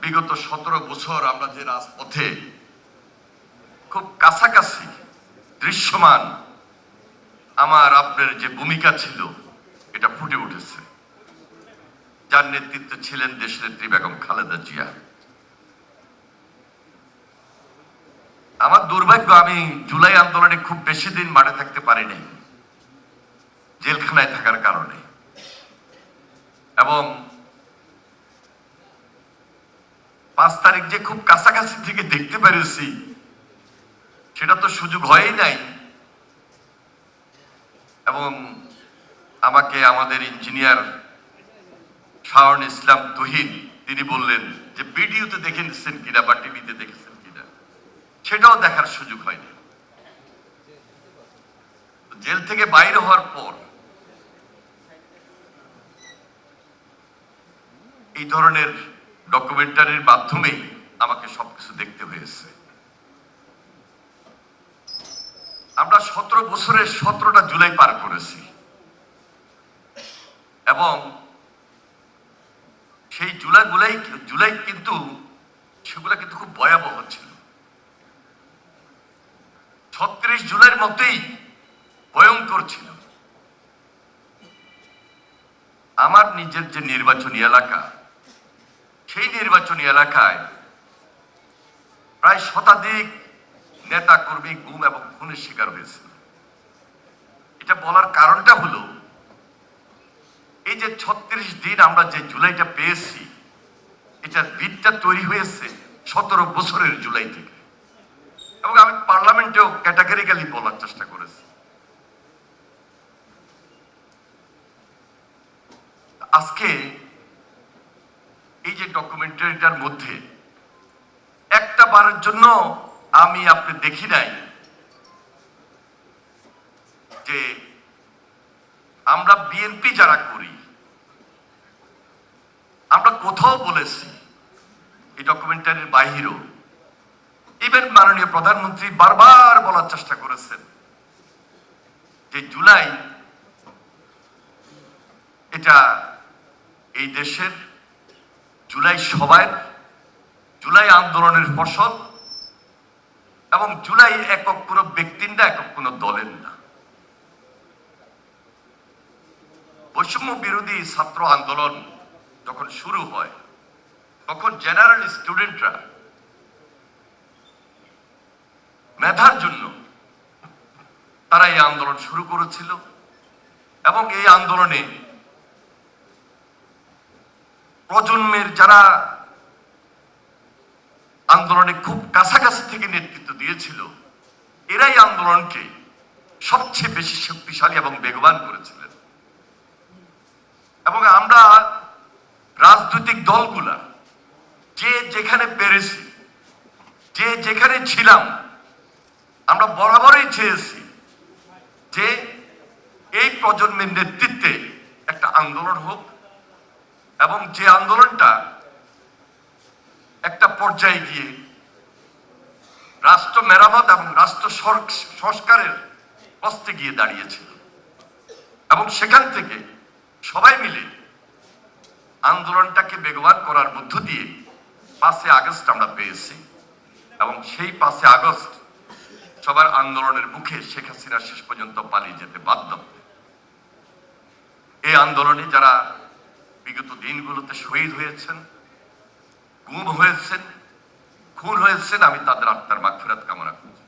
বিগত 17 বছর আমরা যে রাজপথে খুব কাছাকাছি দৃশ্যমান আমার আপনার যে ভূমিকা ছিল এটা ফুটে উঠেছে, যার নেতৃত্বে ছিলেন দেশনেত্রী বেগম খালেদা জিয়া। আমার দুর্ভাগ্য, আমি জুলাই আন্দোলনে খুব বেশি দিন মাঠে থাকতে পারিনি, জেলখানায় থাকার কারণে। এবং 5 তারিখ যে খুব কাছাকাছি থেকে দেখতে পেরেছি সেটা তো সুযোগ হয়ই নাই। এবং আমাকে আমাদের ইঞ্জিনিয়ার শাওন ইসলাম তুহিন তিনি বললেন যে ভিডিওতে দেখে নিচ্ছেন কিনা বা টিভিতে দেখেছেন কিনা, সেটাও দেখার সুযোগ হয়নি। জেল থেকে বাইরে হওয়ার পর এই ধরনের ডকুমেন্টারির মাধ্যমেই আমাকে সবকিছু দেখতে হয়েছে। আমরা 17 বছরের 17টা জুলাই পার করেছি এবং সেই জুলাই কিন্তু সেগুলা কিন্তু খুব ভয়াবহ ছিল। 36 জুলাইয়ের মতোই ভয়ঙ্কর ছিল। আমার নিজের যে নির্বাচনী এলাকা, সেই নির্বাচনী এলাকায় প্রায় শতাধিক নেতা কর্মী গুম এবং খুনের শিকার হয়েছিল। এটা বলার কারণটা হলো এই যে 36 দিন আমরা যে জুলাইটা পেয়েছি, এটা ভিতটা তৈরি হয়েছে 17 বছরের জুলাই থেকে। এবং আমি পার্লামেন্টেও ক্যাটাগরিক্যালি বলার চেষ্টা করেছি, আজকে এই যে ডকুমেন্টারিটার মধ্যে একটা বারের জন্য আমি আপনি দেখি নাই যে আমরা বিএনপি যারা করি, আমরা কোথাও বলেছি এই ডকুমেন্টারির বাহিরেও, ইভেন মাননীয় প্রধানমন্ত্রী বারবার বলার চেষ্টা করেছেন যে জুলাই এটা এই দেশের, জুলাই সবাই, জুলাই আন্দোলনের ফসল এবং জুলাই একক কোনো ব্যক্তির না, একক কোনো দলের না। বৈষম্য বিরোধী ছাত্র আন্দোলন যখন শুরু হয় তখন জেনারেল স্টুডেন্টরা মেধার জন্য তারা এই আন্দোলন শুরু করেছিল এবং এই আন্দোলনে প্রজন্মের যারা আন্দোলনে খুব কাছাকাছি থেকে নেতৃত্ব দিয়েছিল, এরাই আন্দোলনকে সবচেয়ে বেশি শক্তিশালী এবং বেগবান করেছিলেন। এবং আমরা রাজনৈতিক দলগুলা যে যেখানে পেরেছি, যে যেখানে ছিলাম, আমরা বরাবরই চেয়েছি যে এই প্রজন্মের নেতৃত্বে একটা আন্দোলন হোক এবং যে আন্দোলনটা একটা পর্যায়ে গিয়ে রাষ্ট্র মেরামত এবং রাষ্ট্র সংস্কারের পথে গিয়ে দাঁড়িয়েছিল। এবং সেখান থেকে সবাই মিলে আন্দোলনটাকে বেগবান করার মধ্য দিয়ে 5 আগস্ট আমরা পেয়েছি। এবং সেই 5 আগস্ট সবার আন্দোলনের মুখে শেখ হাসিনা শেষ পর্যন্ত পালিয়ে যেতে বাধ্য। এই আন্দোলনে যারা বিগত দিনগুলোতে শহীদ হয়েছেন, গুম হয়েছেন, খুন হয়েছেন, আমি তাদের আত্মার মাগফিরাত কামনা করছি।